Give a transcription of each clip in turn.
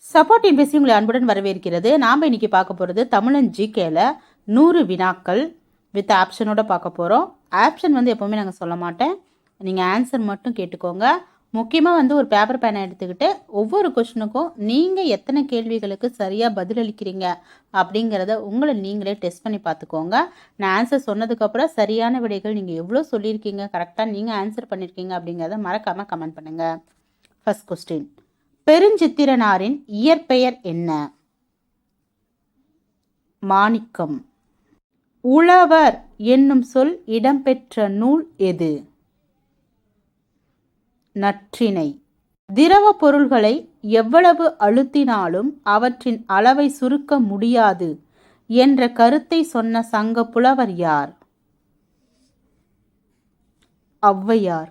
Support இன்வெஸ்டி உங்களை அன்புடன் வரவேற்கிறது. நாம் இன்னைக்கு பார்க்க போகிறது தமிழன் ஜிகேல 100 வினாக்கள் வித் ஆப்ஷனோட பார்க்க போகிறோம். ஆப்ஷன் எப்போவுமே நாங்கள் சொல்ல மாட்டேன், நீங்கள் ஆன்சர் மட்டும் கேட்டுக்கோங்க. முக்கியமாக ஒரு பேப்பர் பேனை எடுத்துக்கிட்டு ஒவ்வொரு கொஷனுக்கும் நீங்கள் எத்தனை கேள்விகளுக்கு சரியாக பதிலளிக்கிறீங்க அப்படிங்கிறத உங்களை நீங்களே டெஸ்ட் பண்ணி பார்த்துக்கோங்க. நான் ஆன்சர் சொன்னதுக்கப்புறம் சரியான விடைகள் நீங்கள் எவ்வளோ சொல்லியிருக்கீங்க, கரெக்டாக நீங்கள் ஆன்சர் பண்ணியிருக்கீங்க அப்படிங்கிறத மறக்காமல் கமெண்ட் பண்ணுங்கள். ஃபர்ஸ்ட் கொஸ்டின், பெருஞ்சித்திரனாரின் இயற்பெயர் என்ன? மாணிக்கம். உழவர் என்னும் சொல் இடம்பெற்ற நூல் எது? நற்றிணை. திரவ பொருள்களை எவ்வளவு அழுத்தினாலும் அவற்றின் அளவை சுருக்க முடியாது என்ற கருத்தை சொன்ன சங்க புலவர் யார்? ஔவையார்.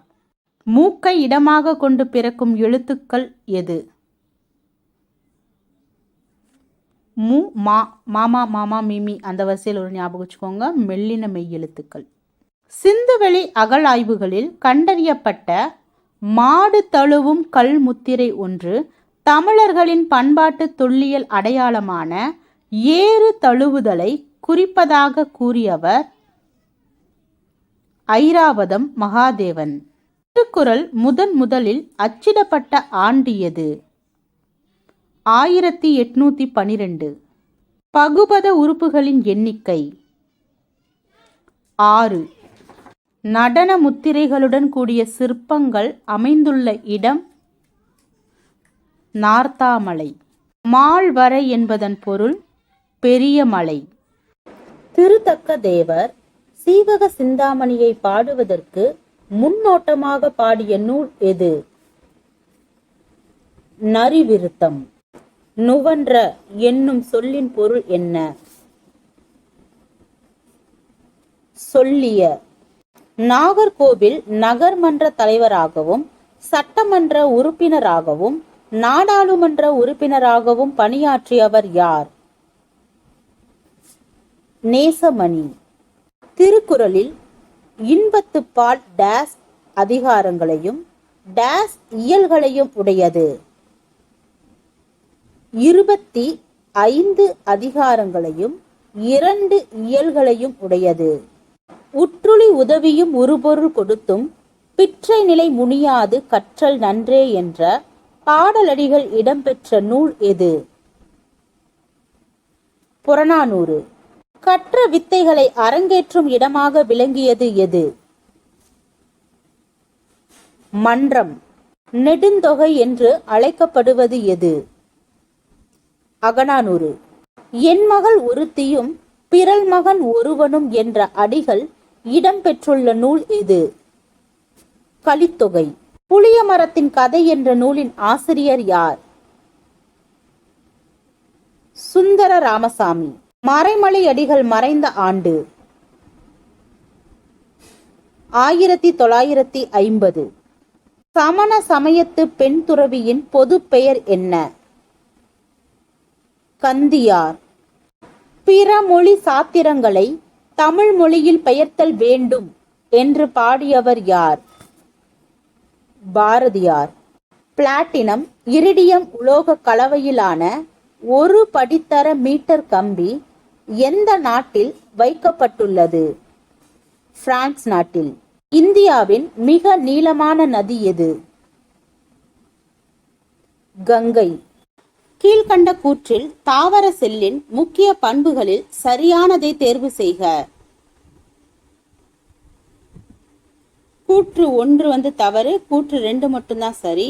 மூக்கை இடமாக கொண்டு பிறக்கும் எழுத்துக்கள் எது? மு, மா, மாமா, மாமா, மிமி அந்த வரிசையில் ஒரு ஞாபகம் வச்சுக்கோங்க. மெல்லின மெய் எழுத்துக்கள். சிந்துவெளி அகழாய்வுகளில் கண்டறியப்பட்ட மாடு தழுவும் கல் முத்திரை ஒன்று தமிழர்களின் பண்பாட்டு தொல்லியல் அடையாளமான ஏறு தழுவுதலை குறிப்பதாக கூறியவர் ஐராவதம் மகாதேவன். திருக்குறள் முதலில் அச்சிடப்பட்ட ஆண்டு எது? 1812. பகுபத உறுப்புகளின் எண்ணிக்கை 6. நடன முத்திரைகளுடன் கூடிய சிற்பங்கள் அமைந்துள்ள இடம் நார்த்தாமலை. மால்வரை என்பதன் பொருள் பெரிய மலை. திருத்தக்க தேவர் சீவக சிந்தாமணியை பாடுவதற்கு முன்னோட்டமாக பாடிய நூல் எது? நரிவிருத்தம். நுவன்ற என்னும் சொல்லின் பொருள் என்ன? சொல்லிய. நாகர்கோவில் நகர்மன்ற தலைவராகவும் சட்டமன்ற உறுப்பினராகவும் நாடாளுமன்ற உறுப்பினராகவும் பணியாற்றியவர் யார்? நேசமணி. திருக்குறளில் இன்பத்துப்பால் டேஸ் அதிகாரங்களையும் டேஸ் இயல்களையும் உடையது? 25 அதிகாரங்களையும் 2 இயல்களையும் உடையது. உற்றுளி உதவியும் உருபொருள் கொடுத்தும் பிற்றை நிலை முனியாது கற்றல் நன்றே என்ற பாடலடிகள் இடம்பெற்ற நூல் எது? புறநானூறு. கற்ற வித்தைகளை அரங்கேற்றும் இடமாக விளங்கியது எது? மன்றம். நெடுந்தொகை என்று அழைக்கப்படுவது எது? அகநானூறு. என் மகள் ஒருத்தியும் பிறல் மகன் ஒருவனும் என்ற அடிகள் இடம்பெற்றுள்ள நூல் எது? கலித்தொகை. புளிய மரத்தின் கதை என்ற நூலின் ஆசிரியர் யார்? சுந்தர ராமசாமி. மறைமலை அடிகள் மறைந்த ஆண்டு 1950. சமண சமயத்து பெண் துறவியின் பொது பெயர் என்ன? கந்தியார். பிற மொழி சாத்திரங்களை தமிழ் மொழியில் பெயர்த்தல் வேண்டும் என்று பாடியவர் யார்? பாரதியார். பிளாட்டினம் இரிடியம் உலோக கலவையிலான ஒரு படித்தர மீட்டர் கம்பி எந்த நாட்டில் வைக்கப்பட்டுள்ளது? பிரான்ஸ் நாட்டில். இந்தியாவின் மிக நீளமான நதி எது? கங்கை. கீழ்கண்ட கூற்றில் தாவர செல்லின் முக்கிய பண்புகளில் சரியானதை தேர்வு செய்க. கூற்று 1 தவறு, கூற்று 2 மட்டும்தான் சரி.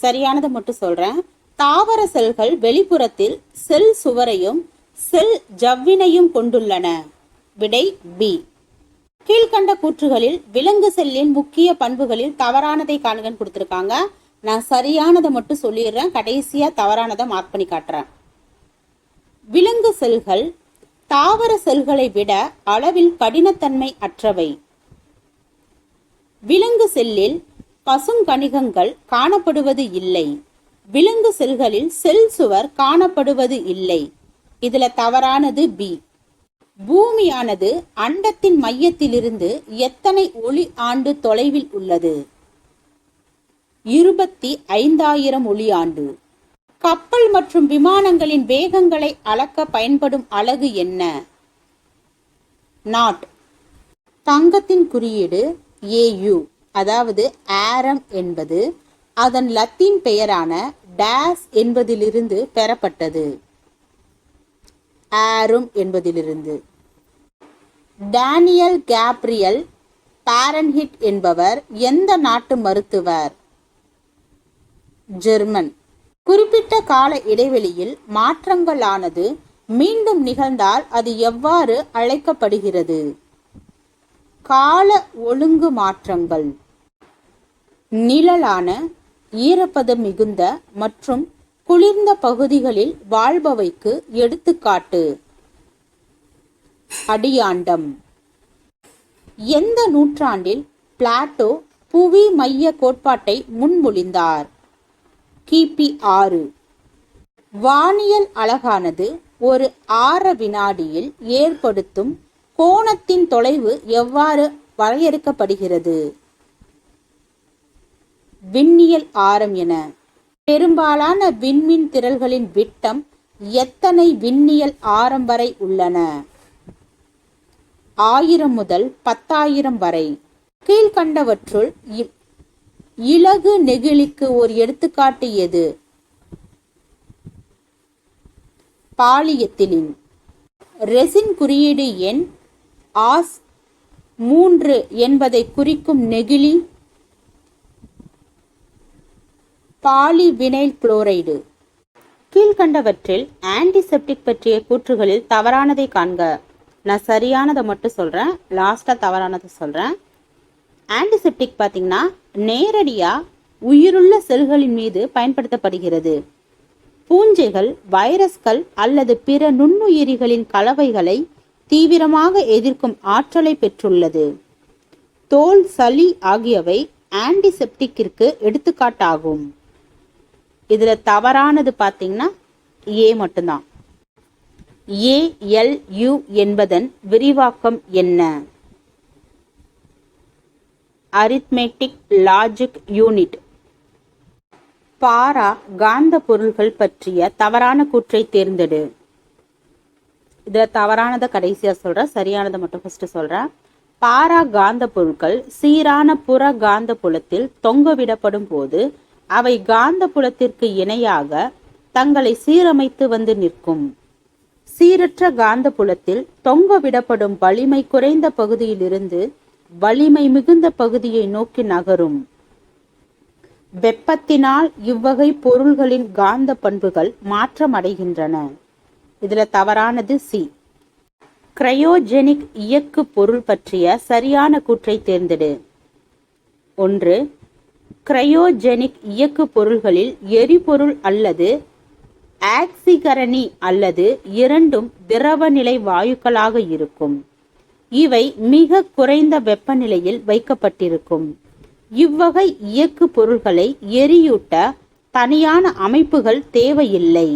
சரியானதை மட்டும் சொல்றேன். தாவர செல்கள் வெளிப்புறத்தில் செல் சுவரையும் செல் ஜவ்வினையும் கொண்டுள்ளன. விடை பி. கீழ்கண்ட கூற்றுகளில் விலங்கு செல்லின் முக்கிய பண்புகளில் தவறானதை காணுங்கன்னு கொடுத்திருக்காங்க. நான் சரியானதை மட்டும் சொல்லிடுறேன், கடைசியா தவறானதை மார்க் பண்ணி காட்டுறேன். விலங்கு செல்கள் தாவர செல்களை விட அளவில் கடினத்தன்மை அற்றவை. விலங்கு செல்லில் பசுங்கணிகங்கள் காணப்படுவது இல்லை. விலங்கு செல்களில் செல் சுவர் காணப்படுவது இல்லை. இதுல தவறானது பி. பூமியானது அண்டத்தின் மையத்திலிருந்து எத்தனை ஒளி ஆண்டு தொலைவில் உள்ளது? 25,000 ஒளி ஆண்டு. கப்பல் மற்றும் விமானங்களின் வேகங்களை அளக்க பயன்படும் அலகு என்ன? நாட். தங்கத்தின் குறியீடு AU, அதாவது ஆரம் என்பது அதன் லத்தீன் பெயரான டேஸ் என்பதிலிருந்து பெறப்பட்டது. ஆரும் என்பதிலிருந்து. டேனியல் கேப்ரியல் பாரன்ஹிட் என்பவர் எந்த நாட்டு மருத்துவர்? ஜெர்மன். குறிப்பிட்ட கால இடைவெளியில் மாற்றங்களானது மீண்டும் நிகழ்ந்தால் அது எவ்வாறு அழைக்கப்படுகிறது? கால ஒழுங்கு மாற்றங்கள். நிழலான, ஈரப்பதம் மிகுந்த மற்றும் குளிர்ந்த பகுதிகளில் வாழ்பவைக்கு எடுத்துக்காட்டு. அடியாண்டம். எந்த நூற்றாண்டில் பிளாட்டோ புவி மைய கோட்பாட்டை முன்மொழிந்தார்? கிபி 6. வானியல் அலகானது ஒரு ஆர வினாடியில் ஏற்படுத்தும் கோணத்தின் தொலைவு எவ்வாறு வரையறுக்கப்படுகிறது? விண்ணியல் ஆரம் என. பெரும்பாலான விண்மீன் திரள்களின் விட்டம் எத்தனை விண்ணியல் ஆரம் வரை உள்ளன? 1000 முதல் 10,000 வரை. கீழ்கண்டவற்றுள் இலகு நெகிழிக்கு ஒரு எடுத்துக்காட்டு எது? பாலியத்திலின். ரெசின் குறியீடு எண் ஆஸ் 3 என்பதை குறிக்கும் நெகிழி பாலிவினைல் குளோரைடு. கீழ்கண்டவற்றில் ஆன்டிசெப்டிக் பற்றிய கூற்றுகளில் தவறானதை காண்க. நான் சரியானதை மட்டும் சொல்றேன், லாஸ்டா தவறானதை சொல்றேன். ஆன்டிசெப்டிக் பார்த்தீங்கன்னா நேரடியா உயிருள்ள செல்களின் மீது பயன்படுத்தப்படுகிறது. பூஞ்சைகள், வைரஸ்கள் அல்லது பிற நுண்ணுயிரிகளின் கலவைகளை தீவிரமாக எதிர்க்கும் ஆற்றலை பெற்றுள்ளது. தோல், சளி ஆகியவை ஆன்டிசெப்டிக்கிற்கு எடுத்துக்காட்டாகும். இதுல தவறானது பார்த்தீங்கன்னா ஏ மட்டும்தான். ALU என்பதன் விரிவாக்கம் என்ன? Arithmetic logic unit. பாரா காந்த பொருள்கள் பற்றிய தவறான கூற்றை தேர்ந்தெடு. இதுல தவறானதை கடைசியா சொல்றேன், சரியானதை மட்டும் ஃபர்ஸ்ட் சொல்றேன். பாரா காந்த பொருட்கள் சீரான புற காந்த புலத்தில் தொங்கவிடப்படும் போது அவை காந்த புலத்திற்கு இணையாக தங்களை சீரமைத்து வந்து நிற்கும். சீரற்ற காந்த புலத்தில் தொங்கவிடப்படும் வலிமை குறைந்த பகுதியிலிருந்து வலிமை மிகுந்த பகுதியை நோக்கி நகரும். வெப்பத்தினால் இவ்வகை பொருள்களின் காந்த பண்புகள் மாற்றமடைகின்றன. இதுல தவறானது சி. கிரையோஜெனிக் இயக்கு பொருள் பற்றிய சரியான கூற்றை தேர்ந்தெடு. 1. கிரையோஜெனிக் இயக்கு பொருள்களில் எரிபொருள் அல்லது ஆக்சிகரணி அல்லது இரண்டும் திரவநிலை வாயுக்களாக இருக்கும். இவை மிக குறைந்த வெப்பநிலையில் வைக்கப்பட்டிருக்கும். இவ்வகை இயக்கு பொருள்களை எரியூட்ட தனியான அமைப்புகள் தேவையில்லை.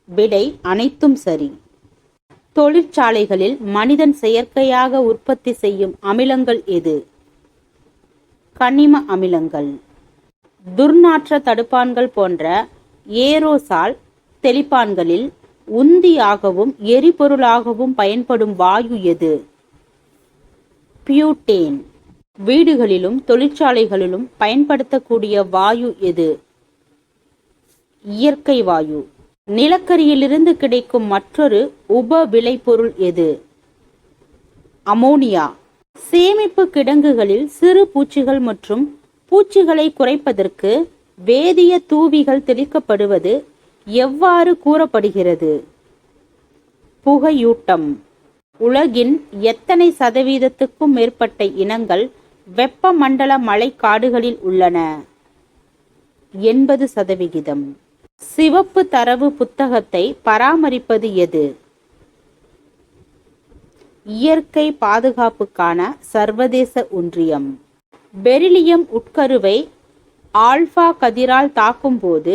விடை அனைத்தும் சரி. தொழிற்சாலைகளில் மனிதன் செயற்கையாக உற்பத்தி செய்யும் அமிலங்கள் எது? கனிம அமிலங்கள். துர்நாற்ற தடுப்பான்கள் போன்ற ஏரோசால் தெளிப்பான்களில் உந்தியாகவும் எரிபொருளாகவும் பயன்படும் வாயு எது? பியூட்டேன். வீடுகளிலும் தொழிற்சாலைகளிலும் பயன்படுத்தக்கூடிய வாயு எது? இயற்கை வாயு. நிலக்கரியிலிருந்து கிடைக்கும் மற்றொரு உப விளைபொருள் எது? அமோனியா. சேமிப்பு கிடங்குகளில் சிறு பூச்சிகள் மற்றும் பூச்சிகளை குறைப்பதற்கு வேதிய தூவிகள் தெளிக்கப்படுவது எவ்வாறு கூறப்படுகிறது? புகையூட்டம். உலகின் எத்தனை சதவீதத்துக்கும் மேற்பட்ட இனங்கள் வெப்பமண்டல மழைக்காடுகளில் உள்ளன? 80%. சிவப்பு தரவு புத்தகத்தை பராமரிப்பது எது? இயற்கை பாதுகாப்புக்கான சர்வதேச ஒன்றியம். பெரிலியம் உட்கருவை ஆல்பா கதிரால் தாக்கும் போது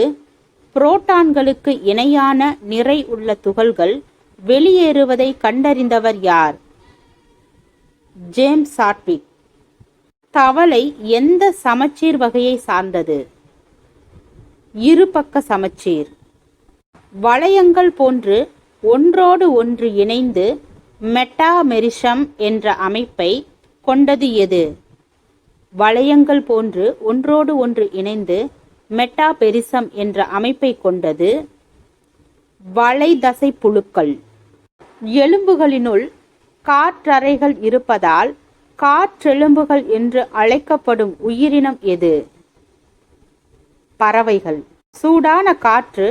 புரோட்டான்களுக்கு இணையான நிறை உள்ள துகள்கள் வெளியேறுவதை கண்டறிந்தவர் யார்? James Chadwick. தவளை எந்த சமச்சீர் வகையை சார்ந்தது? இருபக்க சமச்சீர். வளையங்கள் போன்று ஒன்றோடு ஒன்று இணைந்து மெட்டாமெரிசம் என்ற அமைப்பை கொண்டது எது? வளையங்கள் போன்று ஒன்றோடு ஒன்று இணைந்து மெட்டாபெரிசம் என்ற அமைப்பை கொண்டது வளைதசை புழுக்கள். எலும்புகளினுள் காற்றறைகள் இருப்பதால் காற்றெலும்புகள் என்று அழைக்கப்படும் உயிரினம் எது? பறவைகள். சூடான காற்று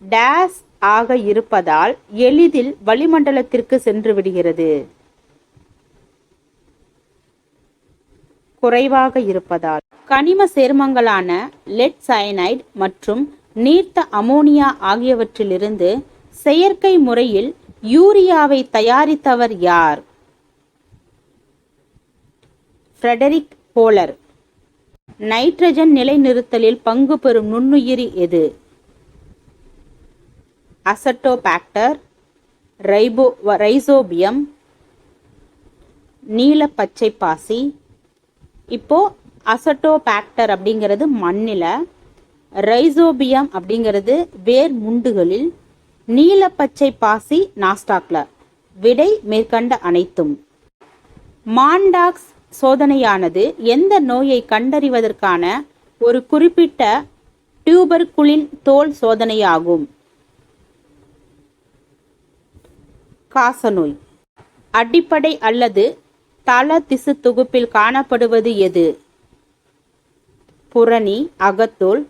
டேஸ் ஆக இருப்பதால் எளிதில் வளிமண்டலத்திற்கு சென்று விடுகிறது. குறைவாக இருப்பதால். கனிம சேர்மங்களான லெட் சயனைடு மற்றும் நீர்த்த அமோனியா ஆகியவற்றிலிருந்து செயற்கை முறையில் யூரியாவை தயாரித்தவர் யார்? Frederick bowler. நைட்ரஜன் நிலைநிறுத்தலில் பங்கு பெறும் நுண்ணுயிரி எது? அசட்டோபாக்டர், ரைசோபியம், நீல பச்சை பாசி. இப்போ அசட்டோபாக்டர் அப்படிங்கிறது மண்ணில், ரைசோபியம் அப்படிங்கிறது வேர் முண்டுகளில், நீல பச்சை பாசி நாஸ்டாக்ல. விடை மேற்கண்ட அனைத்தும். மாண்டாக்ஸ் சோதனையானது எந்த நோயை கண்டறிவதற்கான ஒரு குறிப்பிட்ட டியூபர்குலின் தோல் சோதனையாகும்? காசநோய். அடிப்படை அல்லது தள திசு தொகுப்பில் காணப்படுவது எது? புறணி, அகத்தோல்,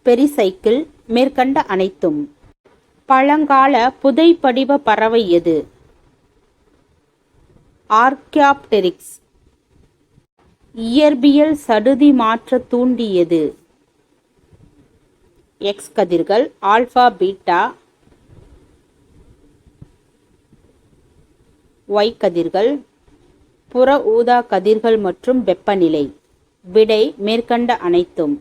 பெரிசைக்கிள். மேற்கண்ட அனைத்தும். பழங்கால புதைப்படிவ பறவை எது? ஆர்க்கியாப்டெரிக்ஸ். இயற்பியல் சடுதி மாற்ற தூண்டியது? எக்ஸ் கதிர்கள், ஆல்பா, பீட்டா, ஒய் கதிர்கள், புற ஊதா கதிர்கள் மற்றும் வெப்பநிலை. விடை மேற்கண்ட அனைத்தும்.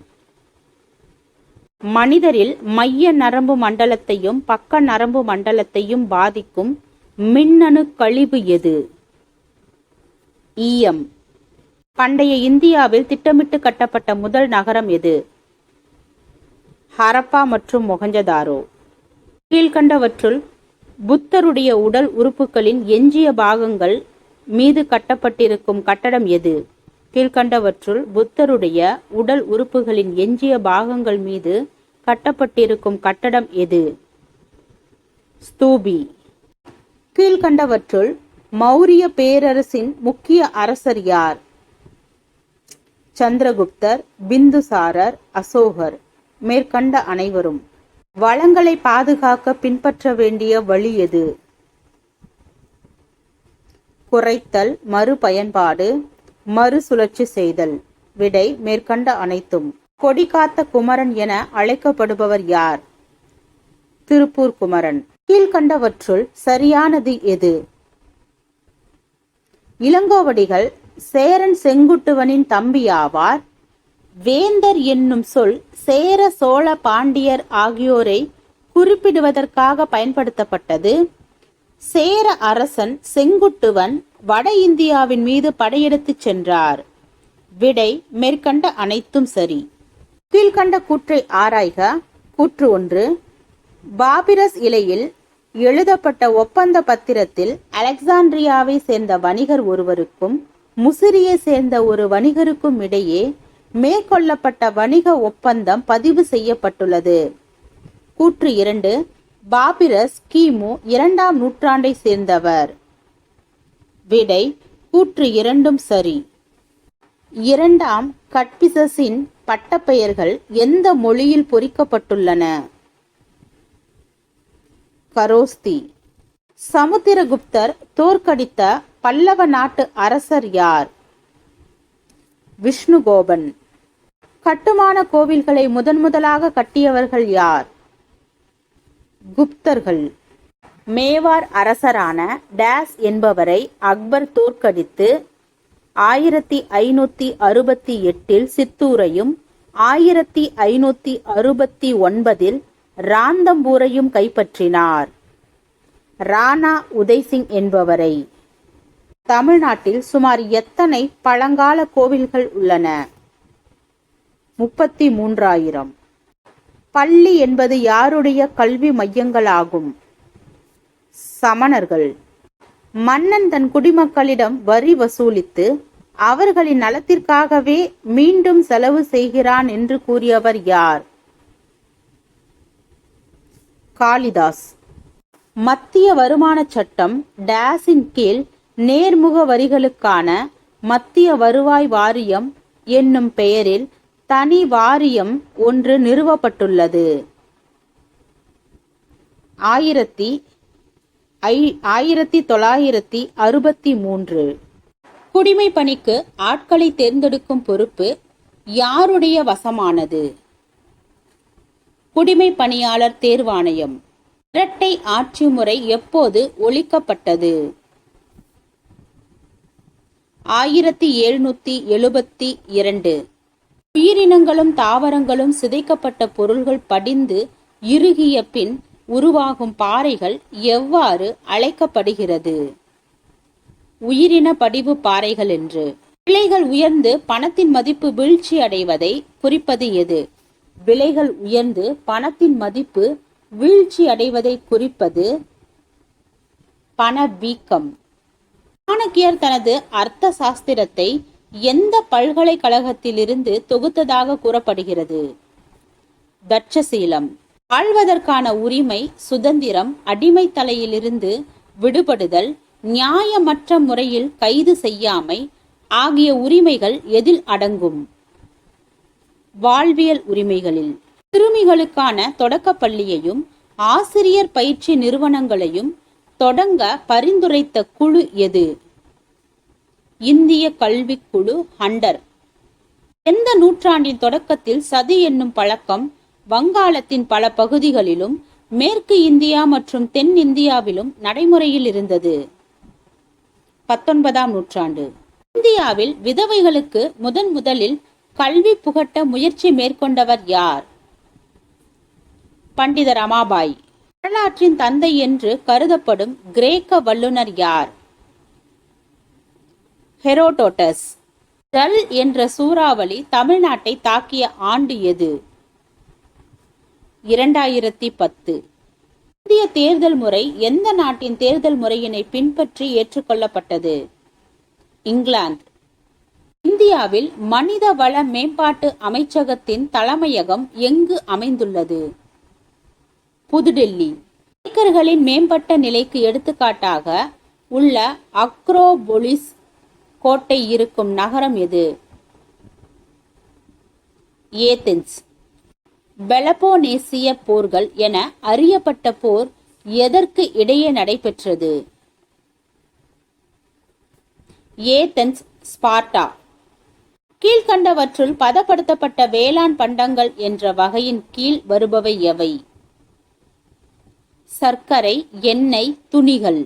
மனிதரில் மைய நரம்பு மண்டலத்தையும் பக்க நரம்பு மண்டலத்தையும் பாதிக்கும் மின்னணு கழிவு எது? ஈயம். பண்டைய இந்தியாவில் திட்டமிட்டு கட்டப்பட்ட முதல் நகரம் எது? ஹரப்பா மற்றும் மொஹஞ்சதாரோ. கீழ்கண்டவற்றுள் புத்தருடைய உடல் உறுப்புகளின் எஞ்சிய பாகங்கள் மீது கட்டப்பட்டிருக்கும் கட்டடம் எது? கீழ்கண்டவற்றுள் புத்தருடைய உடல் உறுப்புகளின் எஞ்சிய பாகங்கள் மீது கட்டப்பட்டிருக்கும் கட்டடம் எது? ஸ்தூபி. கீழ்கண்டவற்றுள் மௌரிய பேரரசின் முக்கிய அரசர் யார்? சந்திரகுப்தர், பிந்துசாரர், அசோகர். மேற்கண்ட அனைவரும். வளங்களை பாதுகாக்க பின்பற்ற வேண்டிய வழி எது? குறைத்தல், மறுபயன்பாடு, மறுசுழற்சி செய்தல். விடை மேற்கண்ட அனைத்தும். கொடி காத்த குமரன் என அழைக்கப்படுபவர் யார்? திருப்பூர் குமரன். கீழ்கண்டவற்றுள் சரியானது எது? இளங்கோவடிகள் சேரன் செங்குட்டுவனின் தம்பியாவார். வேந்தர் என்னும் சொல் சேர, சோழ, பாண்டியர் ஆகியோரை குறிப்பிடுவதற்காக பயன்படுத்தப்பட்டது. சேர அரசன் செங்குட்டுவன் வட இந்தியாவின் மீது படையெடுத்துச் சென்றார். விடை மேற்கண்ட அனைத்தும் சரி. கீழ்கண்ட கூற்றை ஆராய்க. கூற்று 1. பாபிரஸ் இலையில் எழுதப்பட்ட ஒப்பந்த பத்திரத்தில் அலெக்சாண்ட்ரியாவை சேர்ந்த வணிகர் ஒருவருக்கும் முசிறியை சேர்ந்த ஒரு வணிகருக்கும் இடையே மேற்கொள்ளப்பட்ட வணிக ஒப்பந்தம் பதிவு செய்யப்பட்டுள்ளது. கூற்று 2. பாபிரஸ் கிமு 2ஆம் நூற்றாண்டை சேர்ந்தவர். விடை கூற்று 2ம் சரி. 2ஆம் கட்பிசஸின் பட்டப்பெயர்கள் எந்த மொழியில் பொறிக்கப்பட்டுள்ளன? கரோஸ்தி. சமுத்திரகுப்தர் தோற்கடித்த பல்லவ நாட்டு அரசர் யார்? விஷ்ணுகோபன். கட்டுமான கோவில்களை முதன்முதலாக கட்டியவர்கள் யார்? குப்தர்கள். மேவார் அரசரான டேஸ் என்பவரை அக்பர் தோற்கடித்து 1568 சித்தூரையும் 1569 ராந்தம்பூரையும் கைப்பற்றினார். ராணா உதய்சிங் என்பவரை. தமிழ்நாட்டில் சுமார் எத்தனை பழங்கால கோவில்கள் உள்ளன? 33,000. பள்ளி என்பது யாருடைய கல்வி மையங்களாகும்? சமணர்கள். மன்னன் தன் குடிமக்களிடம் வரி வசூலித்து அவர்களின் நலத்திற்காகவே மீண்டும் செலவு செய்கிறான் என்று கூறியவர் யார்? காளிதாஸ். மத்திய வருமான சட்டம் டேஸின் கீழ் நேர்முக வரிகளுக்கான மத்திய வருவாய் வாரியம் என்னும் பெயரில் தனி வாரியம் ஒன்று நிறுவப்பட்டுள்ளது. 1963. குடிமை பணிக்கு ஆட்களை தேர்ந்தெடுக்கும் பொறுப்பு யாருடைய வசமானது? குடிமை பணியாளர் தேர்வாணையம். இரட்டை ஆட்சி முறை எப்போது ஒழிக்கப்பட்டது? 1772. உயிரினங்களும் தாவரங்களும் சிதைக்கப்பட்ட பொருள்கள் படிந்து இறுகிய பின் உருவாகும் பாறைகள் எவ்வாறு அழைக்கப்படுகிறது? உயிரின படிவு பாறைகள் என்று. விலைகள் உயர்ந்து பணத்தின் மதிப்பு வீழ்ச்சி அடைவதை குறிப்பது எது? விலைகள் உயர்ந்து பணத்தின் மதிப்பு வீழ்ச்சி அடைவதை குறிப்பது பணவீக்கம். சாணக்கியர் தனது அர்த்த சாஸ்திரத்தை எந்த பல்கலைக்கழகத்திலிருந்து தொகுத்ததாக கூறப்படுகிறது? தட்சசீலம். வாழ்வதற்கான உரிமை, சுதந்திரம், அடிமை தலையிலிருந்து விடுபடுதல், நியாயமற்ற முறையில் கைது செய்யாமை ஆகிய உரிமைகள் எதில் அடங்கும்? வாழ்வியல் உரிமைகளில். சிறுமிகளுக்கான தொடக்கப் பள்ளியையும் ஆசிரியர் பயிற்சி நிறுவனங்களையும் தொடங்க பரிந்துரைத்த குழு எது? இந்திய கல்விக் குழு ஹண்டர். எந்த நூற்றாண்டின் தொடக்கத்தில் சதி என்னும் பழக்கம் வங்காளத்தின் பல பகுதிகளிலும் மேற்கு இந்தியா மற்றும் தென் இந்தியாவிலும் நடைமுறையில் இருந்தது? 19ஆம் நூற்றாண்டு. இந்தியாவில் விதவைகளுக்கு முதலில் கல்வி புகட்ட முயற்சி மேற்கொண்டவர் யார்? பண்டித ரமாபாய். வரலாற்றின் தந்தை என்று கருதப்படும் கிரேக்க வல்லுனர் யார்? ஹெரோடோட்டஸ். டல் என்ற சூறாவளி தமிழ்நாட்டை தாக்கிய ஆண்டு எது? 2010. இந்திய தேர்தல் முறை எந்த நாட்டின் தேர்தல் முறையினை பின்பற்றி ஏற்றுக்கொள்ளப்பட்டது? இங்கிலாந்து. இந்தியாவில் மனித வள மேம்பாட்டு அமைச்சகத்தின் தலைமையகம் எங்கு அமைந்துள்ளது? புதுடெல்லி. கிரேக்கர்களின் மேம்பட்ட நிலைக்கு எடுத்துக்காட்டாக உள்ள அக்ரோபொலிஸ் கோட்டை இருக்கும் நகரம் எது? ஏதென்ஸ். பெலபோனேசிய போர்கள் என அறியப்பட்ட போர் எதற்கு இடையே நடைபெற்றது? Athens, Sparta. கீழ்கண்டவற்றுள் பதப்படுத்தப்பட்ட வேளாண் பண்டங்கள் என்ற வகையின் கீழ் வருபவை எவை? சர்க்கரை, எண்ணெய், துணிகள்.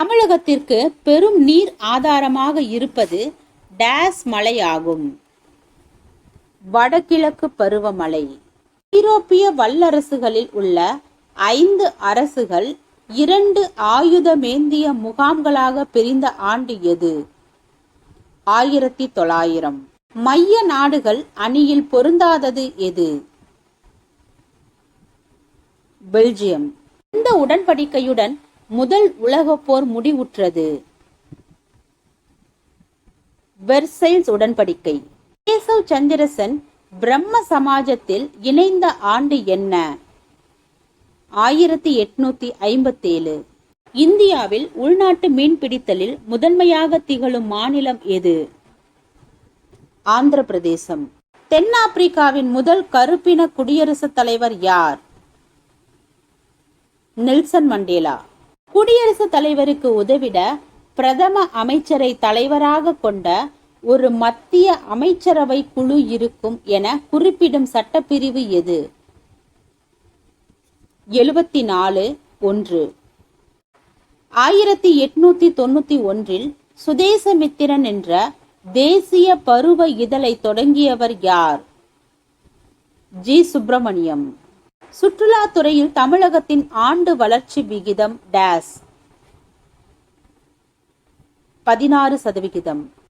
தமிழகத்திற்கு பெரும் நீர் ஆதாரமாக இருப்பது டேஸ் மலையாகும். வடகிழக்கு பருவமழை. ஐரோப்பிய வல்லரசுகளில் உள்ள 5 அரசுகள் 2 ஆயுதமேந்திய முகாம்களாக பிரிந்த ஆண்டு எது? 1900. மைய நாடுகள் அணியில் பொருந்தாதது எது? பெல்ஜியம். இந்த உடன்படிக்கையுடன் முதல் உலகப் போர் முடிவுற்றது? வெர்சைல்ஸ் உடன்படிக்கை. கேசவ் சந்திர சென் பிரம்ம சமாஜத்தில் இணைந்த ஆண்டு என்ன? 1857. இந்தியாவில் உள்நாட்டு மீன்பிடித்தலில் முதன்மையாக திகழும் மாநிலம் எது? ஆந்திர பிரதேசம். தென்னாப்பிரிக்காவின் முதல் கருப்பின குடியரசுத் தலைவர் யார்? Nelson Mandela. குடியரசுத் தலைவருக்கு உதவிட பிரதம அமைச்சரை தலைவராக கொண்ட ஒரு மத்திய அமைச்சரவை குழு இருக்கும் என குறிப்பிடும் சட்டப்பிரிவு எது? 74(1). 1891 சுதேசமித்திரன் என்ற தேசிய பருவ இதழை தொடங்கியவர் யார்? ஜி. சுப்பிரமணியம். சுற்றுலாத்துறையில் தமிழகத்தின் ஆண்டு வளர்ச்சி விகிதம் டேஸ்? 16%.